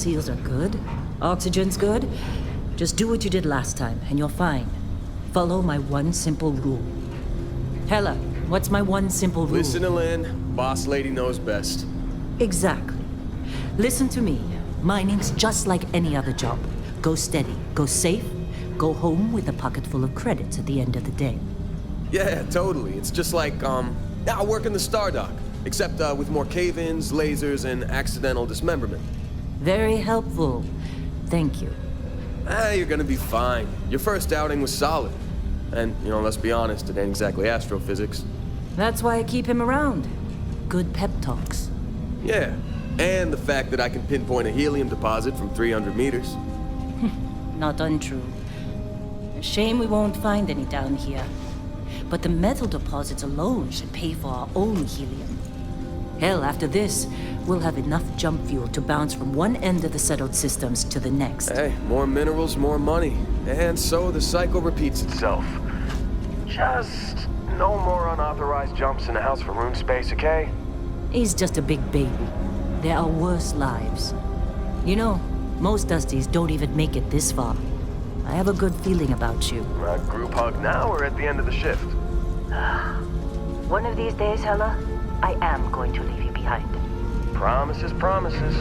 seals are good. Oxygen's good. Just do what you did last time, and you're fine. Follow my one simple rule. Hella, what's my one simple rule? Listen to Lynn. Boss lady knows best. Exactly. Listen to me. Mining's just like any other job. Go steady, go safe, go home with a pocket full of credits at the end of the day. Yeah, totally. It's just like, I work in the Stardock. Except with more cave-ins, lasers, and accidental dismemberment. Very helpful. Thank you. You're gonna be fine. Your first outing was solid. And, let's be honest, it ain't exactly astrophysics. That's why I keep him around. Good pep talks. Yeah, and the fact that I can pinpoint a helium deposit from 300 meters. Not untrue. A shame we won't find any down here. But the metal deposits alone should pay for our own helium. Hell, after this, we'll have enough jump fuel to bounce from one end of the settled systems to the next. Hey, more minerals, more money. And so the cycle repeats itself. Just no more unauthorized jumps in the house for room space, okay? He's just a big baby. There are worse lives. Most Dusties don't even make it this far. I have a good feeling about you. A group hug now or at the end of the shift? One of these days, Hella, I am going to leave you behind. Promises, promises.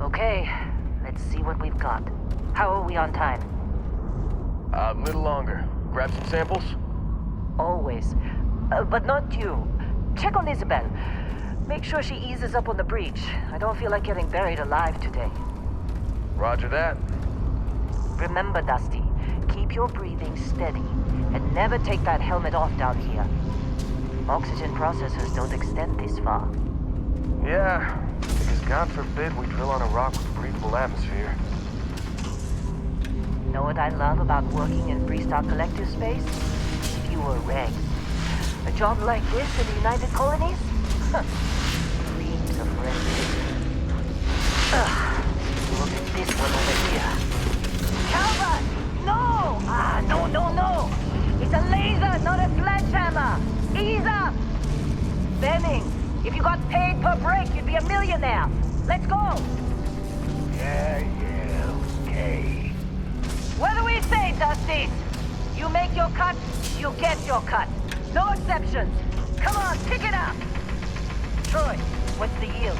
Okay, let's see what we've got. How are we on time? A little longer. Grab some samples? Always. But not you. Check on Isabel. Make sure she eases up on the breach. I don't feel like getting buried alive today. Roger that. Remember, Dusty, keep your breathing steady and never take that helmet off down here. Oxygen processors don't extend this far. Yeah, because God forbid we drill on a rock with breathable atmosphere. Know what I love about working in Freestar Collective space? Fewer regs. A job like this in the United Colonies? Dreams of friendship. Look at this one over here. Calvert! No! No! It's a laser, not a sledgehammer! Ease up! Benning, if you got paid per break, you'd be a millionaire. Let's go! Yeah, okay. What do we say, Dusty? You make your cut, you get your cut. No exceptions. Come on, pick it up. Troy, what's the yield?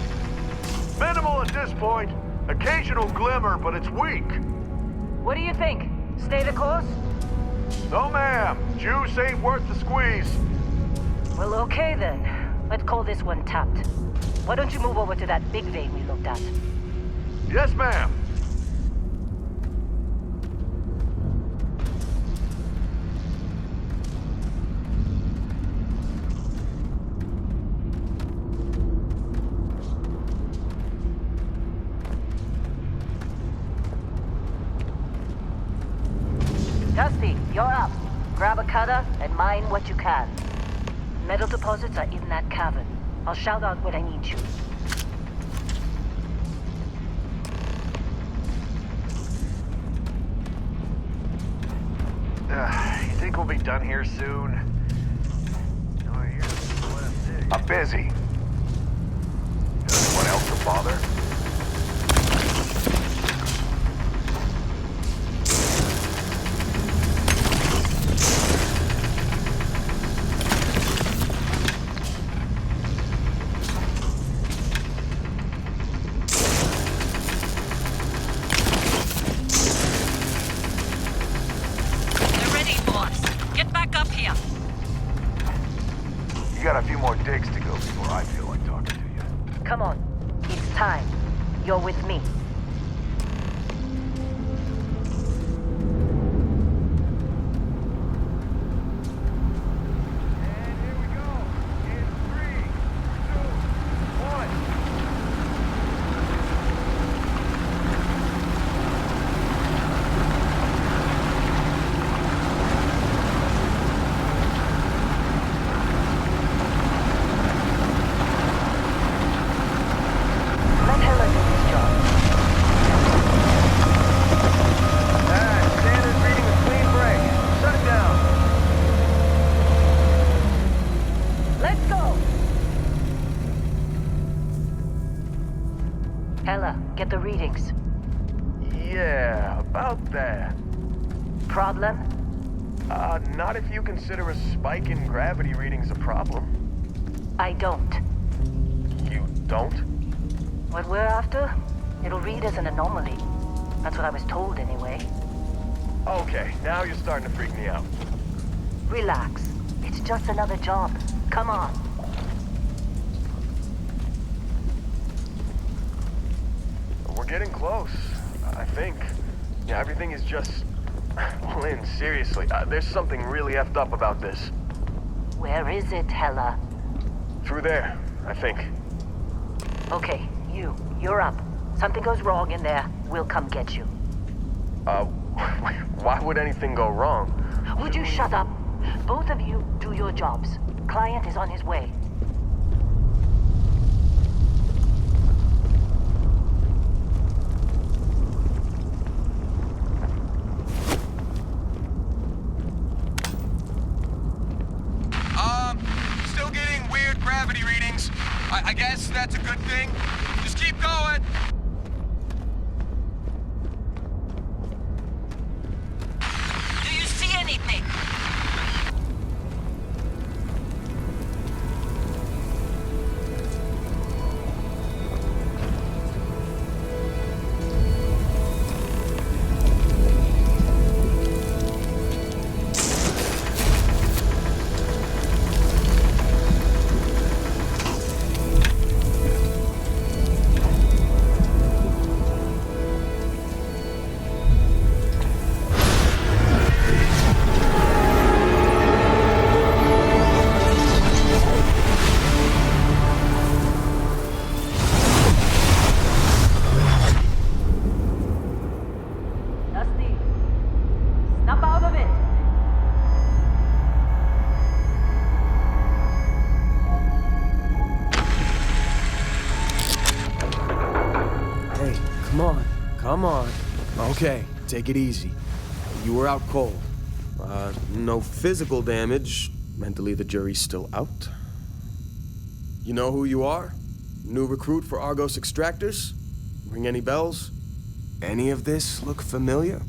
Minimal at this point. Occasional glimmer, but it's weak. What do you think? Stay the course? No, ma'am. Juice ain't worth the squeeze. Well, okay then. Let's call this one tapped. Why don't you move over to that big vein we looked at? Yes, ma'am. Dusty, you're up. Grab a cutter and mine what you can. Metal deposits are in that cavern. I'll shout out when I need you. You think we'll be done here soon? I'm busy. Anyone else to bother? Got a few more digs to go before I feel like talking to you. Come on. It's time. You're with me. And here we go. In 3, 2, 1. Let Helen do this job. Ella, get the readings. Yeah, about that. Problem? Not if you consider a spike in gravity readings a problem. I don't. You don't? What we're after? It'll read as an anomaly. That's what I was told anyway. Okay, now you're starting to freak me out. Relax. It's just another job. Come on. We're getting close, I think. Yeah, everything is just... Lynn, seriously, there's something really effed up about this. Where is it, Hella? Through there, I think. Okay, you're up. Something goes wrong in there, we'll come get you. Why would anything go wrong? Would you shut up? Both of you do your jobs. Client is on his way. Still getting weird gravity readings. I guess that's a good thing. Just keep going. Do you see anything? Dusty, snap out of it. Hey, come on. Okay, take it easy. You were out cold. No physical damage. Mentally, the jury's still out. You know who you are? New recruit for Argos Extractors? Ring any bells? Any of this look familiar?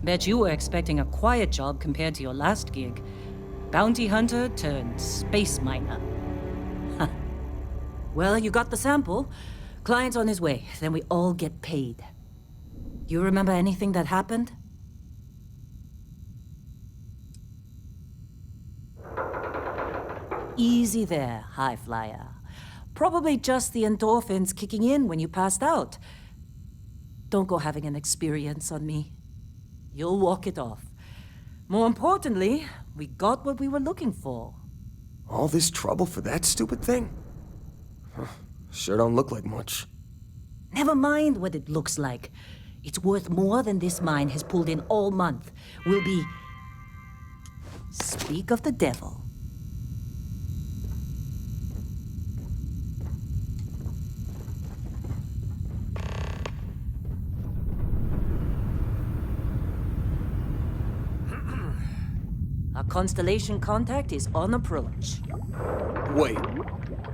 Bet you were expecting a quiet job compared to your last gig. Bounty hunter turned space miner. Huh. Well, you got the sample. Client's on his way, then we all get paid. You remember anything that happened? Easy there, high flyer. Probably just the endorphins kicking in when you passed out. Don't go having an experience on me. You'll walk it off. More importantly, we got what we were looking for. All this trouble for that stupid thing? Huh, sure don't look like much. Never mind what it looks like. It's worth more than this mine has pulled in all month. We'll be... Speak of the devil. Our constellation contact is on approach. Wait,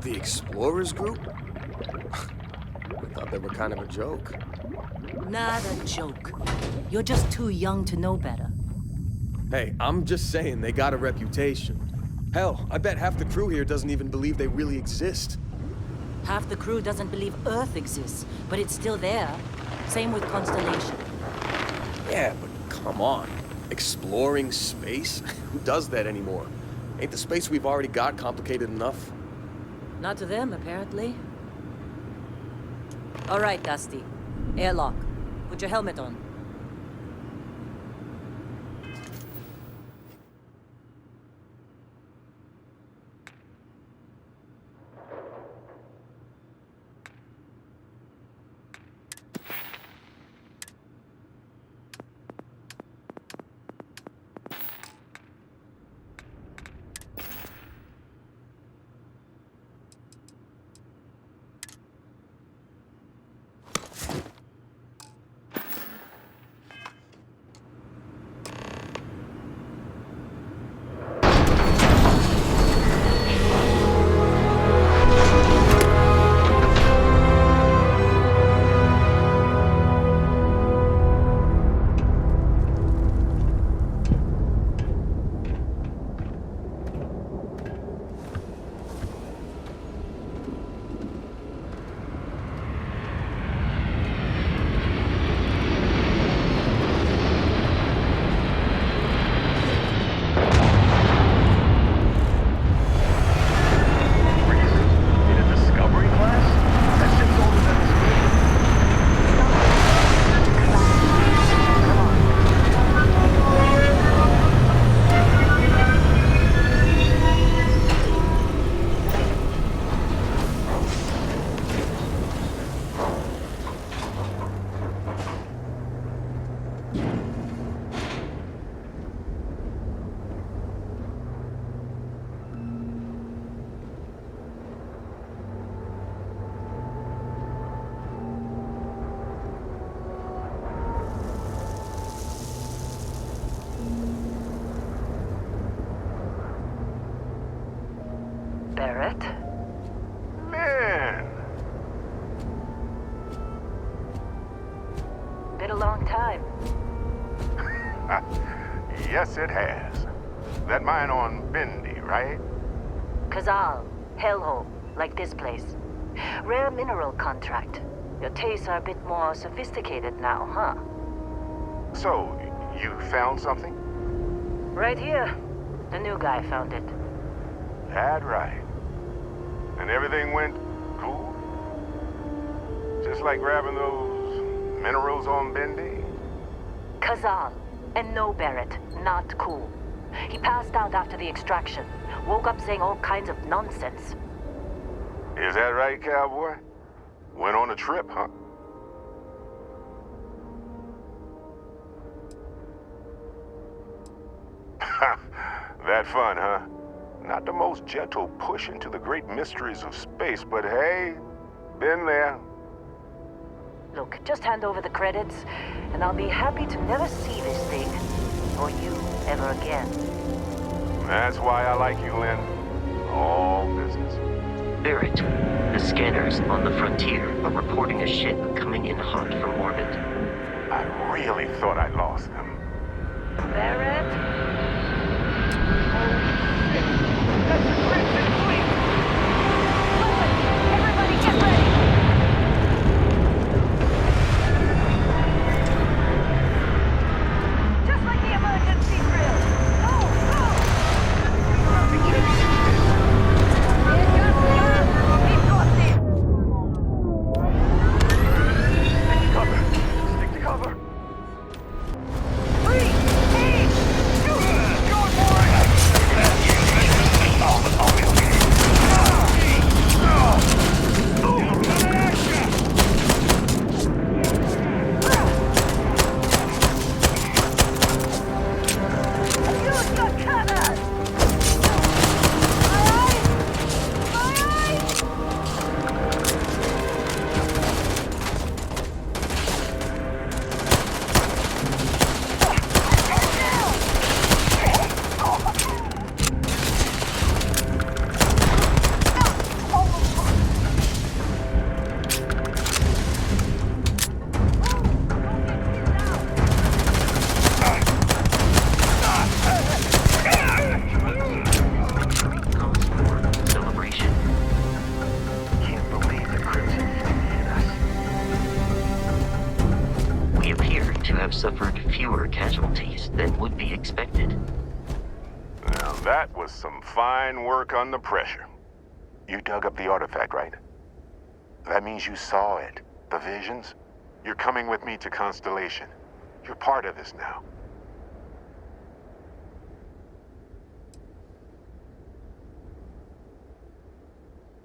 the Explorers group? I thought they were kind of a joke. Not a joke. You're just too young to know better. Hey, I'm just saying they got a reputation. Hell, I bet half the crew here doesn't even believe they really exist. Half the crew doesn't believe Earth exists, but it's still there. Same with Constellation. Yeah, but come on. Exploring space? Who does that anymore? Ain't the space we've already got complicated enough? Not to them, apparently. All right, Dusty. Airlock. Put your helmet on. Barrett. Lynn! Been a long time. Yes, it has. That mine on Bendy, right? Kazal, hellhole, like this place. Rare mineral contract. Your tastes are a bit more sophisticated now, huh? So, you found something? Right here. The new guy found it. That right. And everything went cool? Just like grabbing those minerals on Bendy? Kazal. And no, Barrett. Not cool. He passed out after the extraction. Woke up saying all kinds of nonsense. Is that right, cowboy? Went on a trip, huh? That fun, huh? Not the most gentle push into the great mysteries of space, but hey, been there. Look, just hand over the credits, and I'll be happy to never see this thing, or you, ever again. That's why I like you, Lynn. All business. Barrett, the scanners on the frontier are reporting a ship coming in hot from orbit. I really thought I lost them. Barrett? That's the Crimson Fleet! Listen! Everybody get ready! Just like the emergency drill! Go! Go! We've got this! Stick to cover! Stick to cover! 3, 8, shoot! Go for it! Use your cannons! My eyes! My eyes! Calls for celebration. Can't believe the Crimson Fleet hit us. We appear to have suffered fewer casualties than would be expected. Now that was some fine work under pressure. You dug up the artifact, right? That means you saw it. The visions? You're coming with me to Constellation. You're part of this now.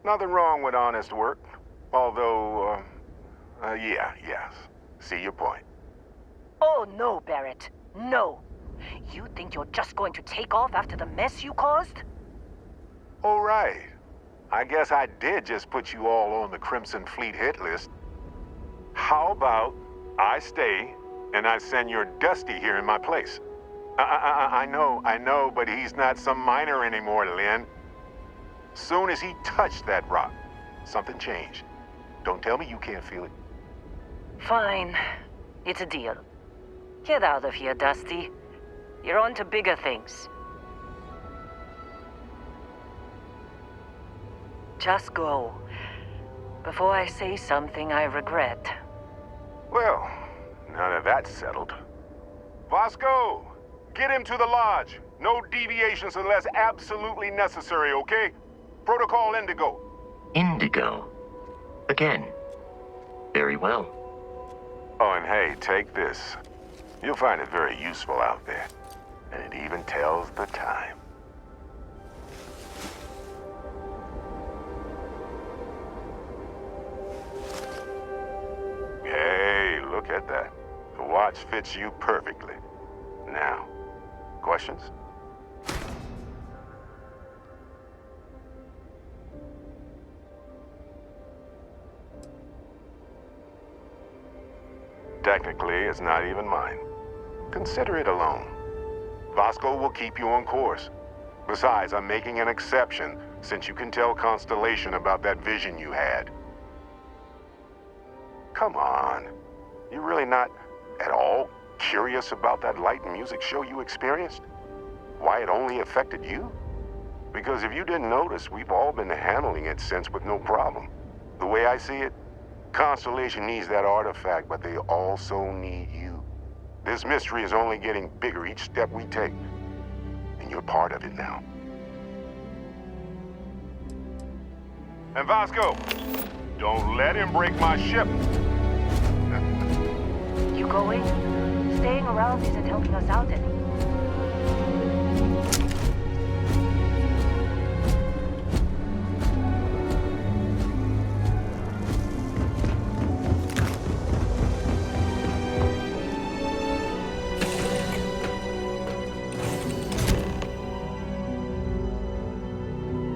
Nothing wrong with honest work. Although, yes. See your point. Oh, no, Barrett. No. You think you're just going to take off after the mess you caused? All right. I guess I did just put you all on the Crimson Fleet hit list. How about I stay and I send your Dusty here in my place? I know, but he's not some miner anymore, Lynn. Soon as he touched that rock, something changed. Don't tell me you can't feel it. Fine. It's a deal. Get out of here, Dusty. You're on to bigger things. Just go. Before I say something I regret. Well, now that that's settled. Vasco, get him to the lodge. No deviations unless absolutely necessary, okay? Protocol Indigo. Indigo. Again. Very well. Oh, and hey, take this. You'll find it very useful out there. And it even tells the time. Hey, look at that. The watch fits you perfectly. Now, questions? Technically, it's not even mine. Consider it a loan. Vasco will keep you on course. Besides, I'm making an exception since you can tell Constellation about that vision you had. Come on. You really not at all curious about that light and music show you experienced? Why it only affected you? Because if you didn't notice, we've all been handling it since with no problem. The way I see it, Constellation needs that artifact, but they also need you. This mystery is only getting bigger each step we take, and you're part of it now. And Vasco, don't let him break my ship. You going? Staying around isn't helping us out any.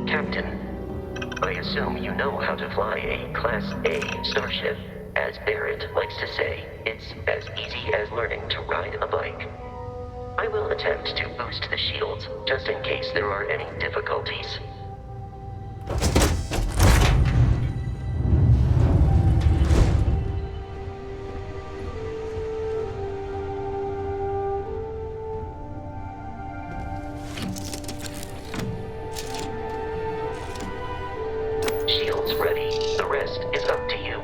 Captain, I assume you know how to fly a Class A starship. As Barrett likes to say, it's as easy as learning to ride a bike. I will attempt to boost the shields, just in case there are any difficulties. Shields ready. The rest is up to you.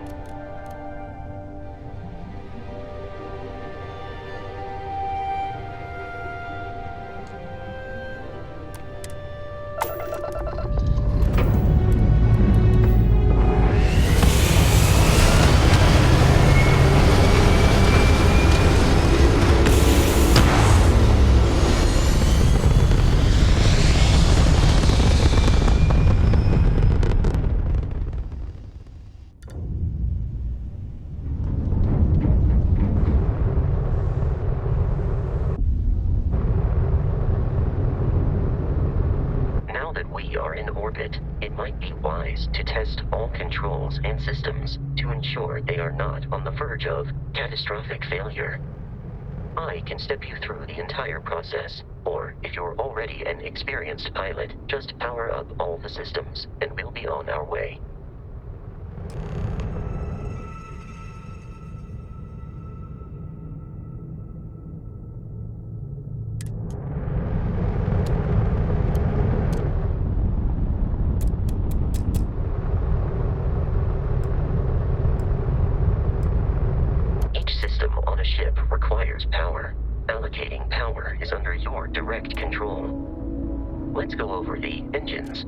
It might be wise to test all controls and systems to ensure they are not on the verge of catastrophic failure. I can step you through the entire process, or if you're already an experienced pilot, just power up all the systems, and we'll be on our way. Ship requires power. Allocating power is under your direct control. Let's go over the engines.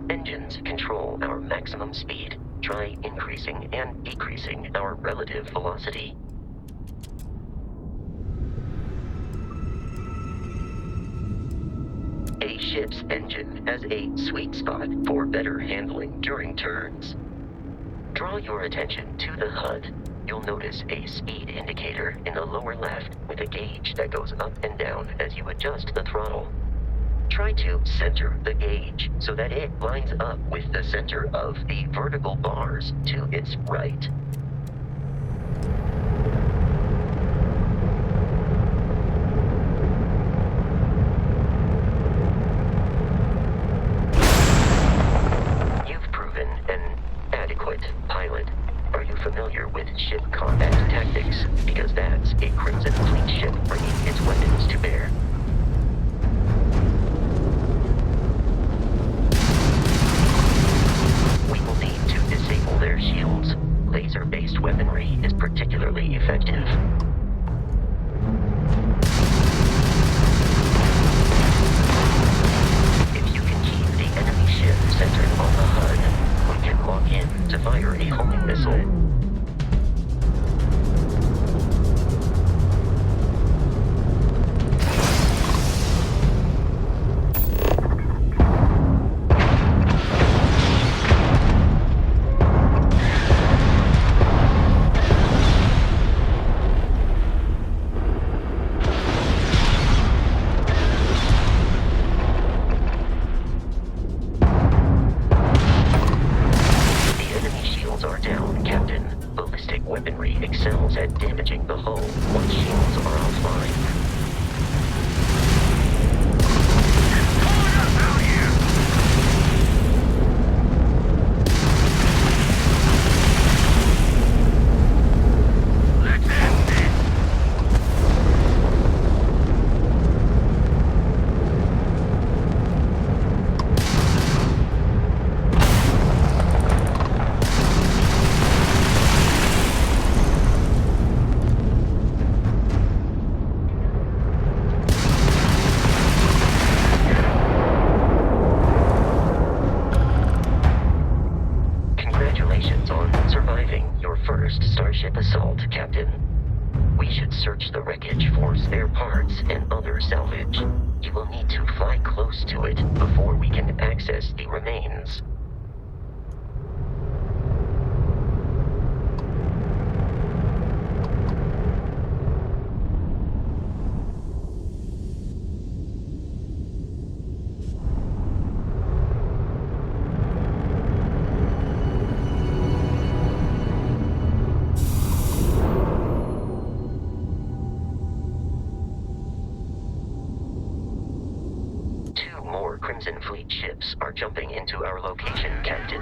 Engines control our maximum speed. Try increasing and decreasing our relative velocity. A ship's engine has a sweet spot for better handling during turns. Draw your attention to the HUD. You'll notice a speed indicator in the lower left with a gauge that goes up and down as you adjust the throttle. Try to center the gauge so that it lines up with the center of the vertical bars to its right. You've proven an adequate pilot. Are you familiar with ship combat tactics? Because that's a Crimson Fleet ship bringing its weapons to bear. We will need to disable their shields. Laser-based weaponry is particularly salvage. You will need to fly close to it before we can access the remains. Crimson Fleet ships are jumping into our location, Captain.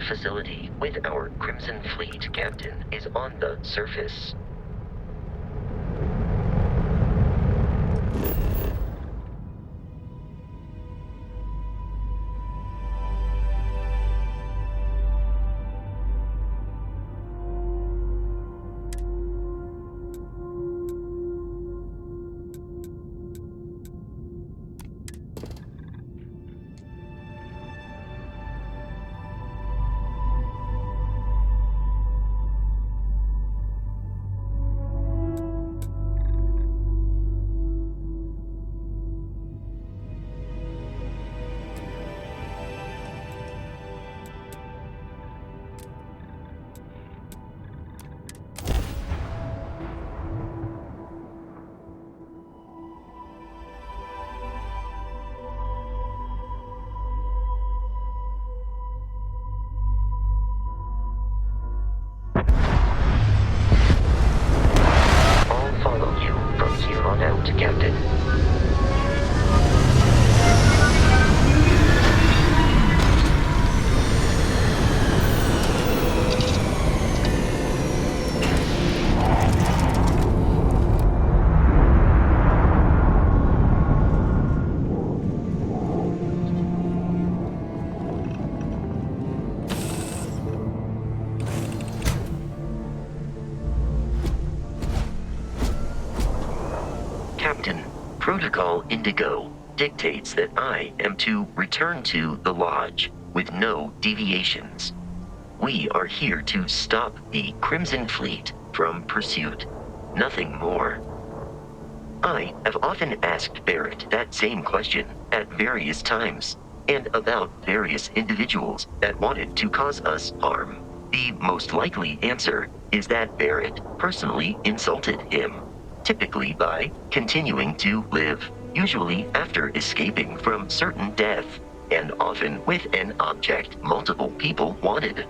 Facility with our Crimson Fleet captain is on the surface. Captain, Protocol Indigo dictates that I am to return to the Lodge with no deviations. We are here to stop the Crimson Fleet from pursuit. Nothing more. I have often asked Barrett that same question at various times, and about various individuals that wanted to cause us harm. The most likely answer is that Barrett personally insulted him, typically by continuing to live, usually after escaping from certain death, and often with an object multiple people wanted.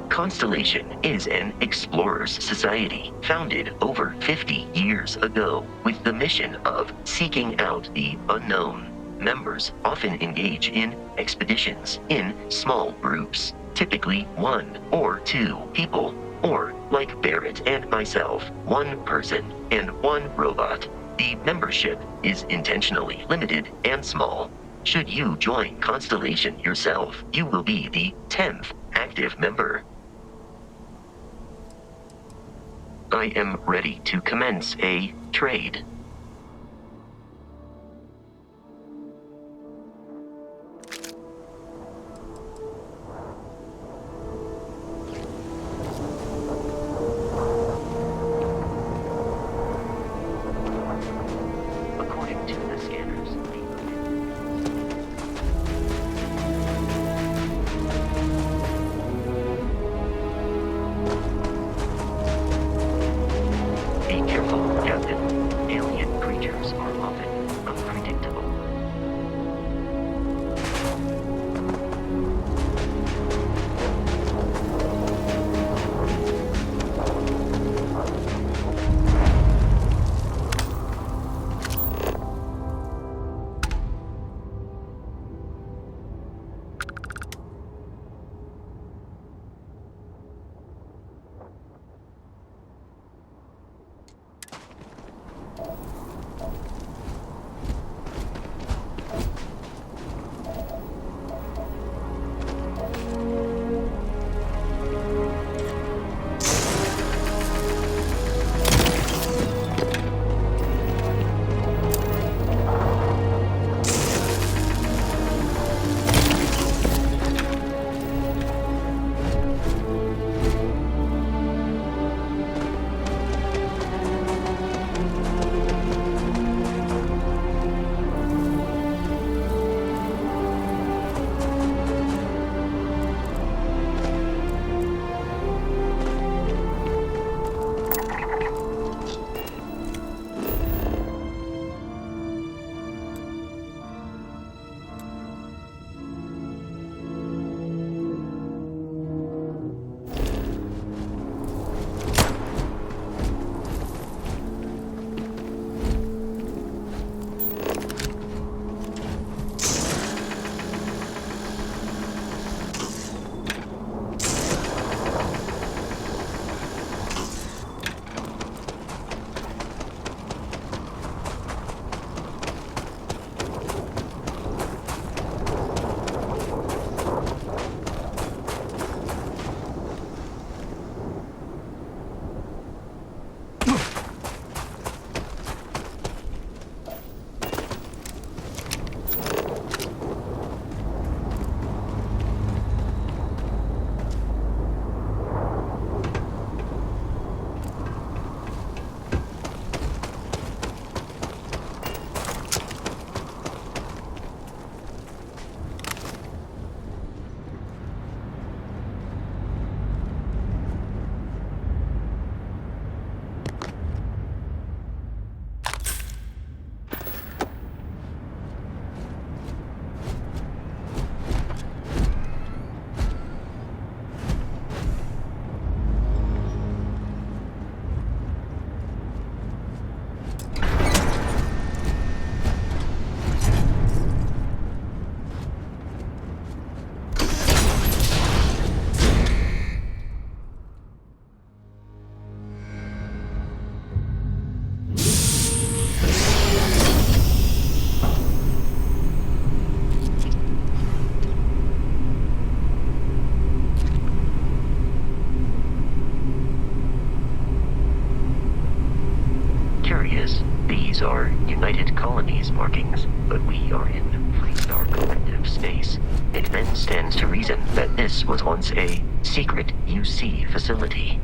Constellation is an explorers society founded over 50 years ago with the mission of seeking out the unknown. Members often engage in expeditions in small groups, typically 1 or 2 people, or like Barrett and myself, 1 person and 1 robot. The membership is intentionally limited and small. Should you join Constellation yourself, you will be the 10th active member. I am ready to commence a trade. According to the scanners, be careful, Captain. Aliens are United Colonies markings, but we are in Free Star Collective space. It then stands to reason that this was once a secret UC facility.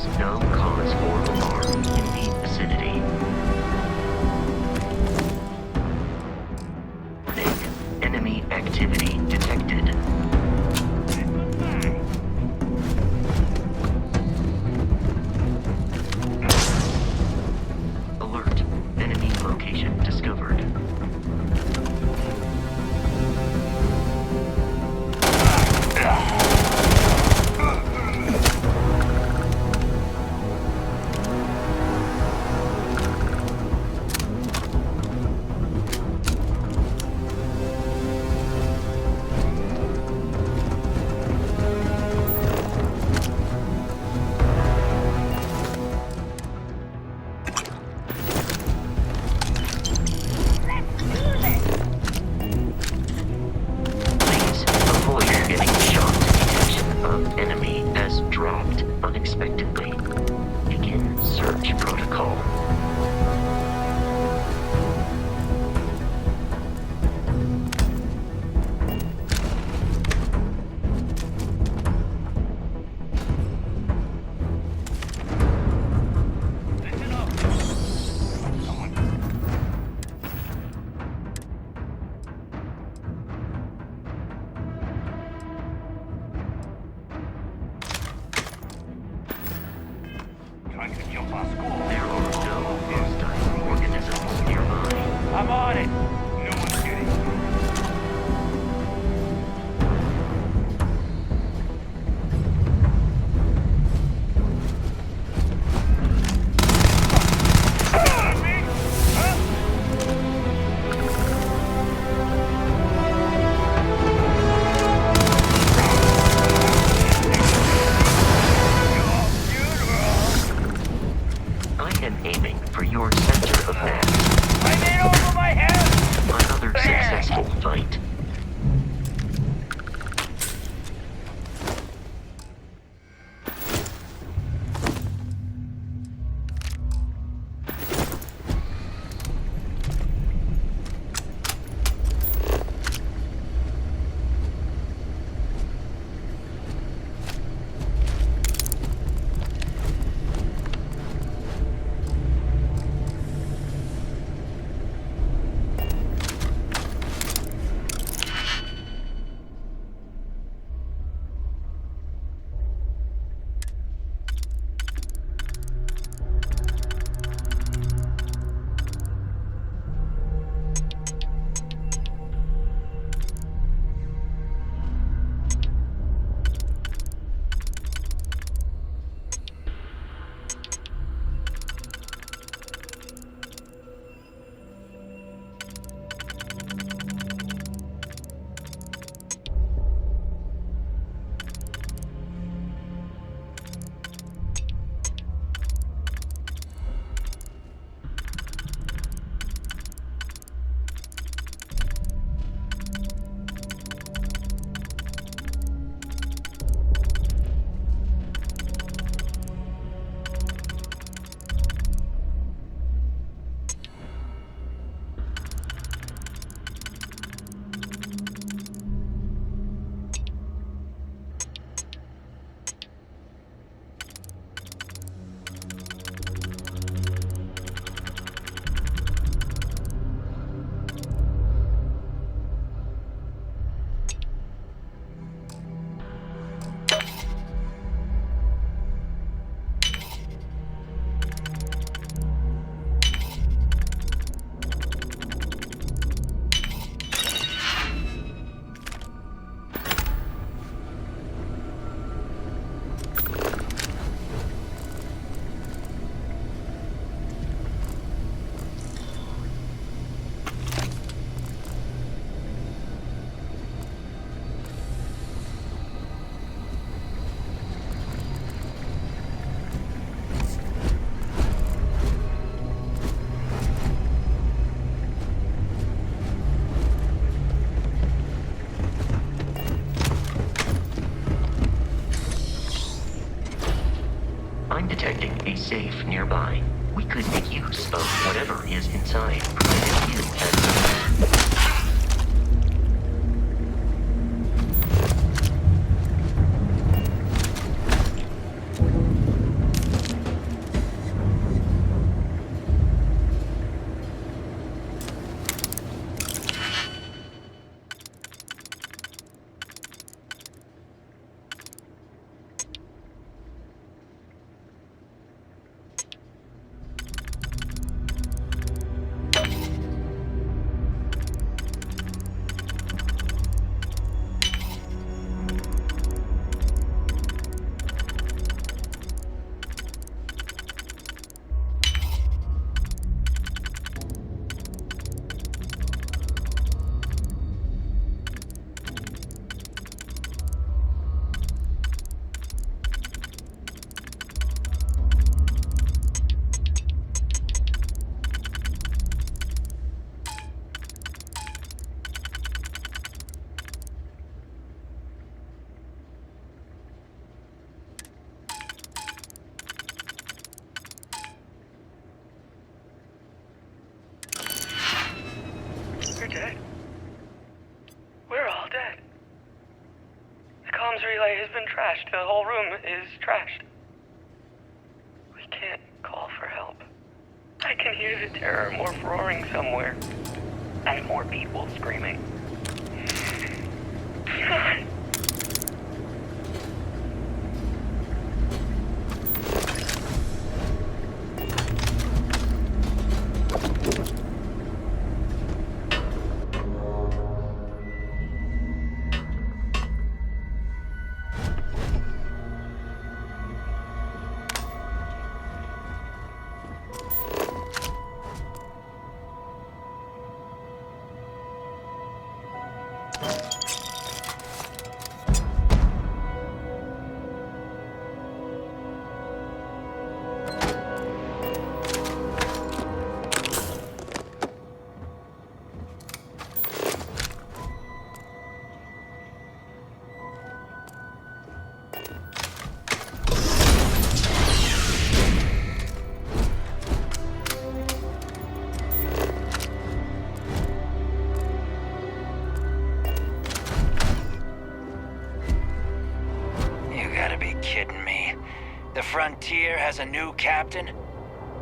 is no cause for alarm in the vicinity. Enemy activity detected. Alert. Enemy location discovered. detecting a safe nearby. We could make use of whatever is inside, provided you had comms relay has been trashed. The whole room is trashed. We can't call for help. I can hear the terror morph roaring somewhere. And more people screaming. God. Frontier has a new captain?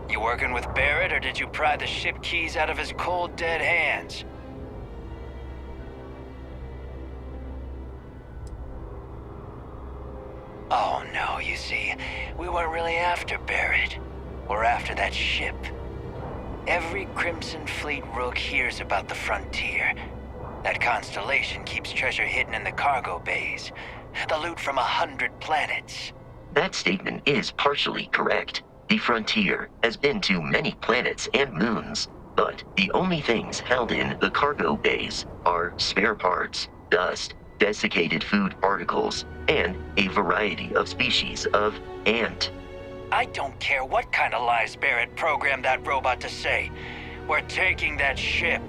You working with Barrett, or did you pry the ship keys out of his cold, dead hands? Oh no, you see, we weren't really after Barrett. We're after that ship. Every Crimson Fleet rook hears about the Frontier. That constellation keeps treasure hidden in the cargo bays. The loot from 100 planets. That statement is partially correct. The Frontier has been to many planets and moons, but the only things held in the cargo bays are spare parts, dust, desiccated food particles, and a variety of species of ant. I don't care what kind of lies Barrett programmed that robot to say. We're taking that ship.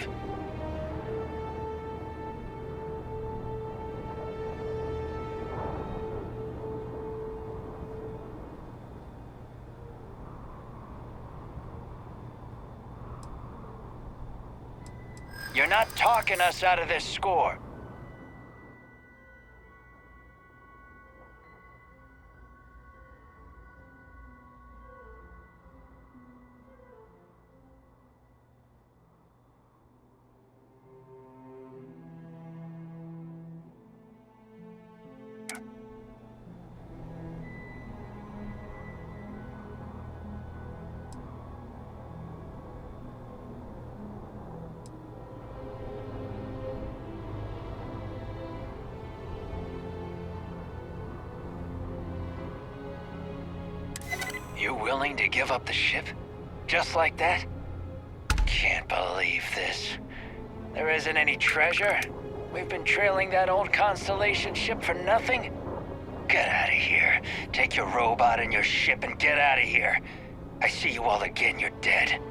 You're not talking us out of this score. You willing to give up the ship? Just like that? Can't believe this. There isn't any treasure? We've been trailing that old Constellation ship for nothing? Get out of here. Take your robot and your ship and get out of here. I see you all again, you're dead.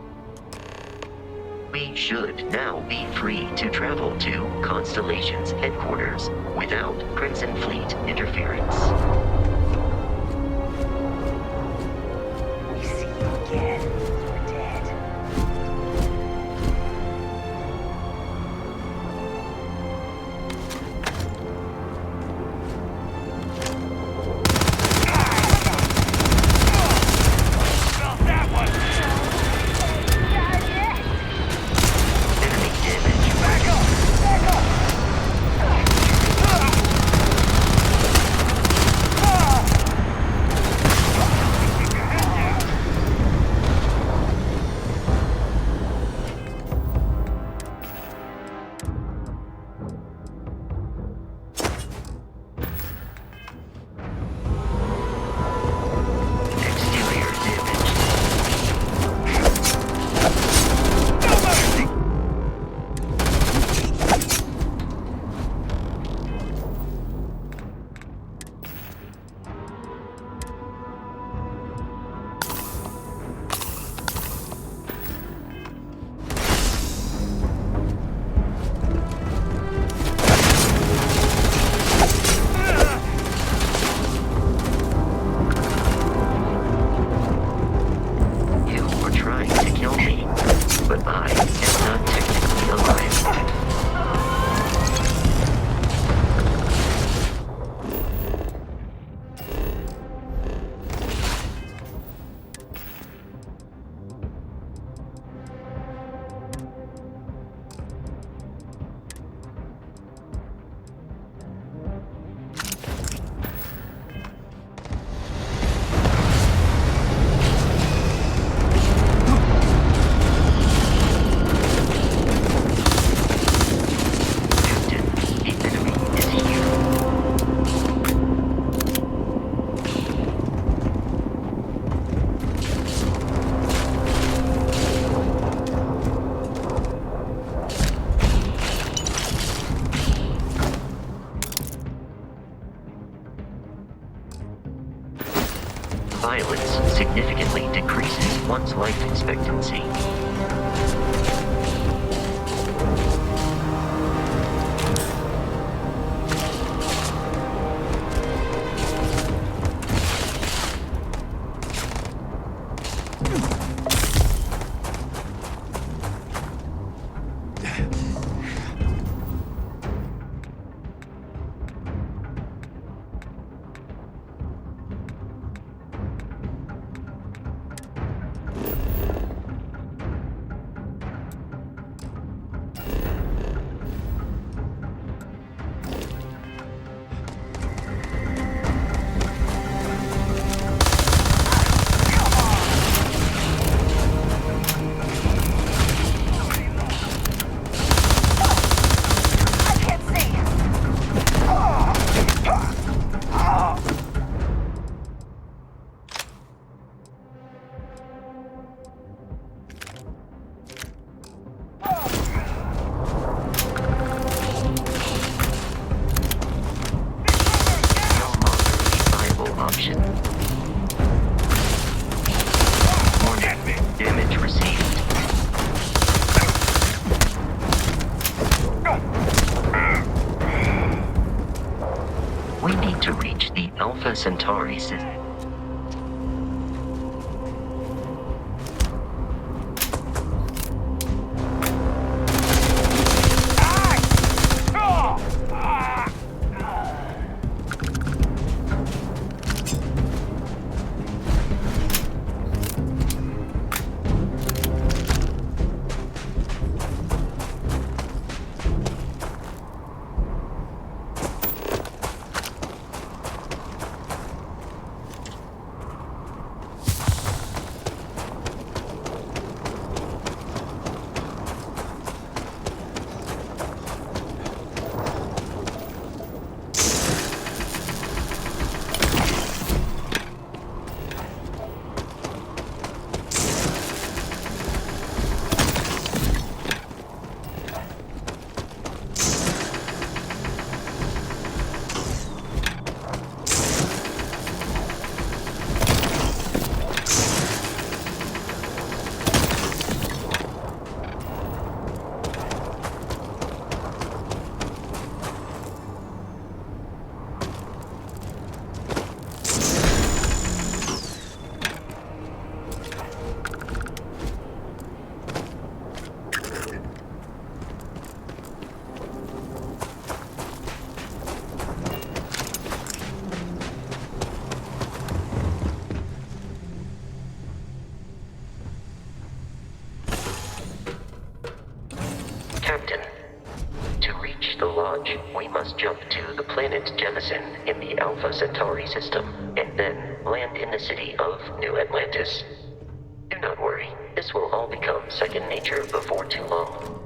We should now be free to travel to Constellation's headquarters without Crimson Fleet interference. We see you again. You're dead. violence significantly decreases one's life expectancy. We need to reach the Alpha Centauri system. Captain, to reach the lodge, we must jump to the planet Jemison in the Alpha Centauri system, and then land in the city of New Atlantis. Do not worry, this will all become second nature before too long.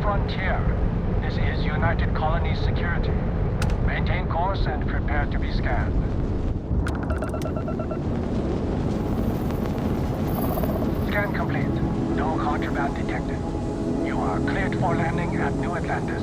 frontier. This is United Colonies Security. Maintain course and prepare to be scanned. Scan complete. No contraband detected. You are cleared for landing at New Atlantis.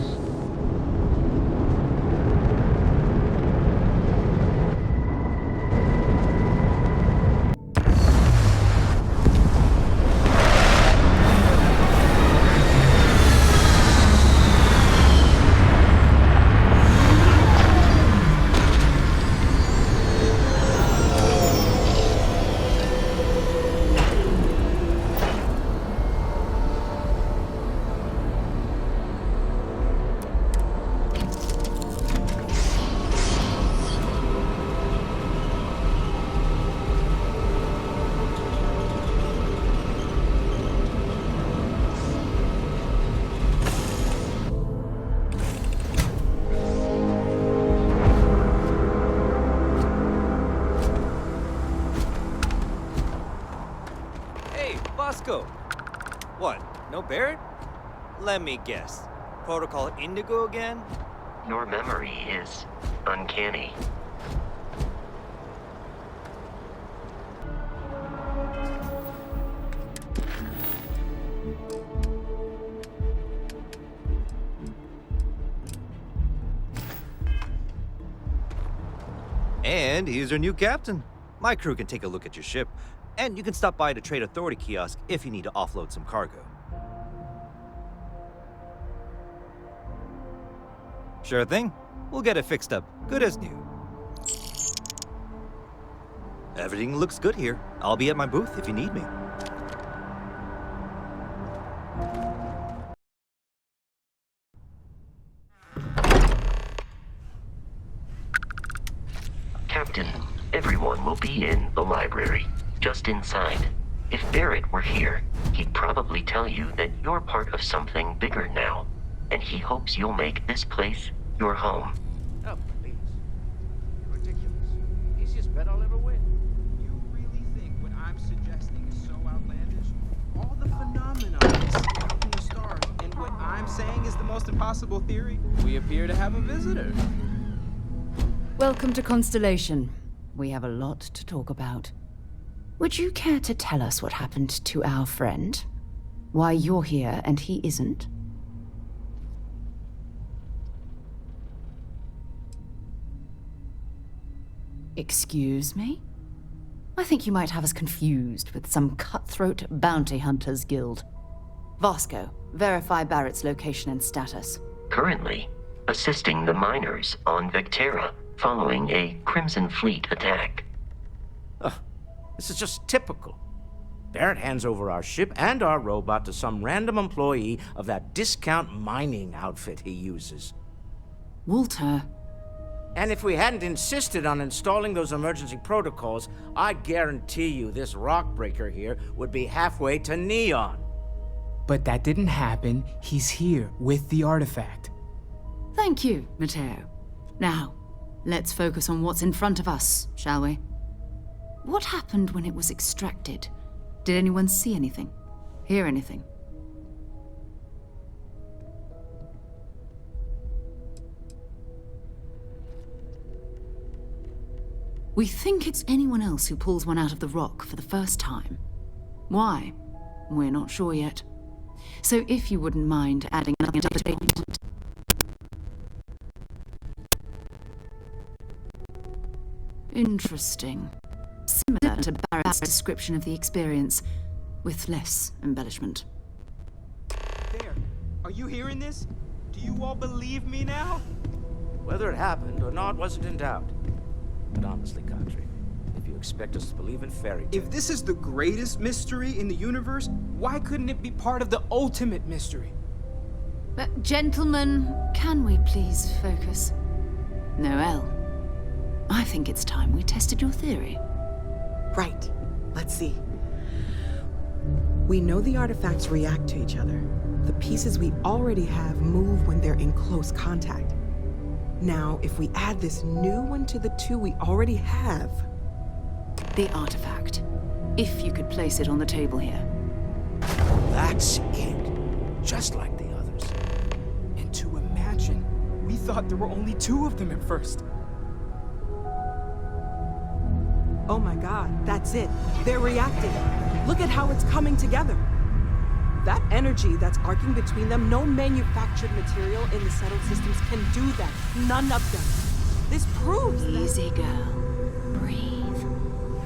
What? No Barrett? Let me guess. Protocol Indigo again? Your memory is uncanny. And here's our new captain. My crew can take a look at your ship, and you can stop by the Trade Authority kiosk if you need to offload some cargo. Sure thing. We'll get it fixed up, good as new. Everything looks good here. I'll be at my booth if you need me. Captain, everyone will be in the library, just inside. If Barrett were here, he'd probably tell you that you're part of something bigger now, and he hopes you'll make this place your home. Oh, please. You're ridiculous. Easiest bet I'll ever win. You really think what I'm suggesting is so outlandish? All the phenomena we see out from the stars, and what I'm saying is the most impossible theory? We appear to have a visitor. Welcome to Constellation. We have a lot to talk about. Would you care to tell us what happened to our friend? Why you're here and he isn't? Excuse me? I think you might have us confused with some cutthroat bounty hunters guild. Vasco, verify Barrett's location and status. Currently, assisting the miners on Vectera following a Crimson Fleet attack. This is just typical. Barrett hands over our ship and our robot to some random employee of that discount mining outfit he uses. Walter. And if we hadn't insisted on installing those emergency protocols, I guarantee you this rock breaker here would be halfway to Neon. But that didn't happen. He's here with the artifact. Thank you, Matteo. Now, let's focus on what's in front of us, shall we? What happened when it was extracted? Did anyone see anything? Hear anything? We think it's anyone else who pulls one out of the rock for the first time. Why? We're not sure yet. So if you wouldn't mind adding another data point. Interesting. Similar to Barrett's description of the experience, with less embellishment. There. Are you hearing this? Do you all believe me now? Whether it happened or not wasn't in doubt. But honestly, Country, if you expect us to believe in fairy tales... If this is the greatest mystery in the universe, why couldn't it be part of the ultimate mystery? Gentlemen, can we please focus? Noel, I think it's time we tested your theory. Right. Let's see. We know the artifacts react to each other. The pieces we already have move when they're in close contact. Now, if we add this new one to the two we already have... The artifact. If you could place it on the table here. That's it. Just like the others. We thought there were only 2 of them at first. Oh my god, that's it. They're reacting. Look at how it's coming together. That energy that's arcing between them, no manufactured material in the settled systems can do that. None of them. This proves that... Easy, girl. Breathe.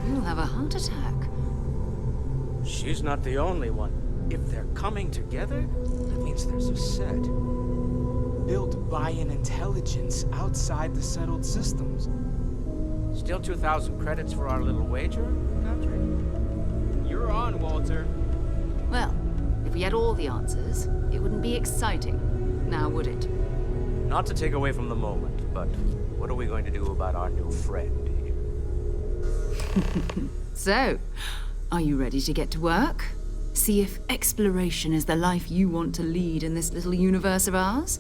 You'll have a heart attack. She's not the only one. If they're coming together, that means there's a set. Built by an intelligence outside the settled systems. Still 2,000 credits for our little wager, Patrick? You're on, Walter. Well, if we had all the answers, it wouldn't be exciting. Now, would it? Not to take away from the moment, but what are we going to do about our new friend here? So, are you ready to get to work? See if exploration is the life you want to lead in this little universe of ours?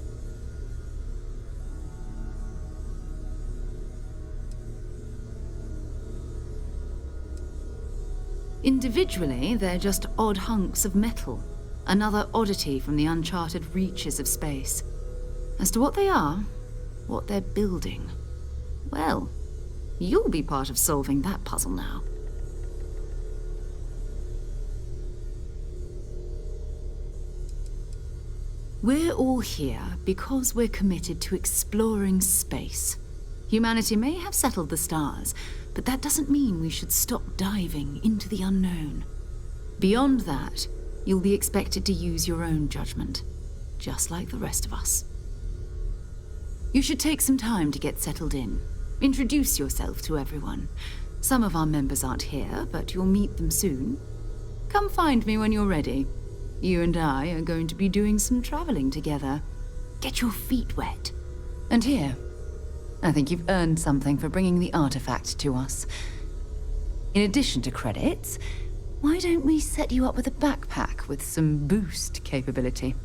Individually, they're just odd hunks of metal. Another oddity from the uncharted reaches of space. As to what they are, what they're building, well, you'll be part of solving that puzzle now. We're all here because we're committed to exploring space. Humanity may have settled the stars, but that doesn't mean we should stop diving into the unknown. Beyond that, you'll be expected to use your own judgment, just like the rest of us. You should take some time to get settled in. Introduce yourself to everyone. Some of our members aren't here, but you'll meet them soon. Come find me when you're ready. You and I are going to be doing some traveling together. Get your feet wet. And here, I think you've earned something for bringing the artifact to us. In addition to credits, why don't we set you up with a backpack with some boost capability?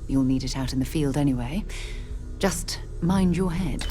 You'll need it out in the field anyway. Just mind your head.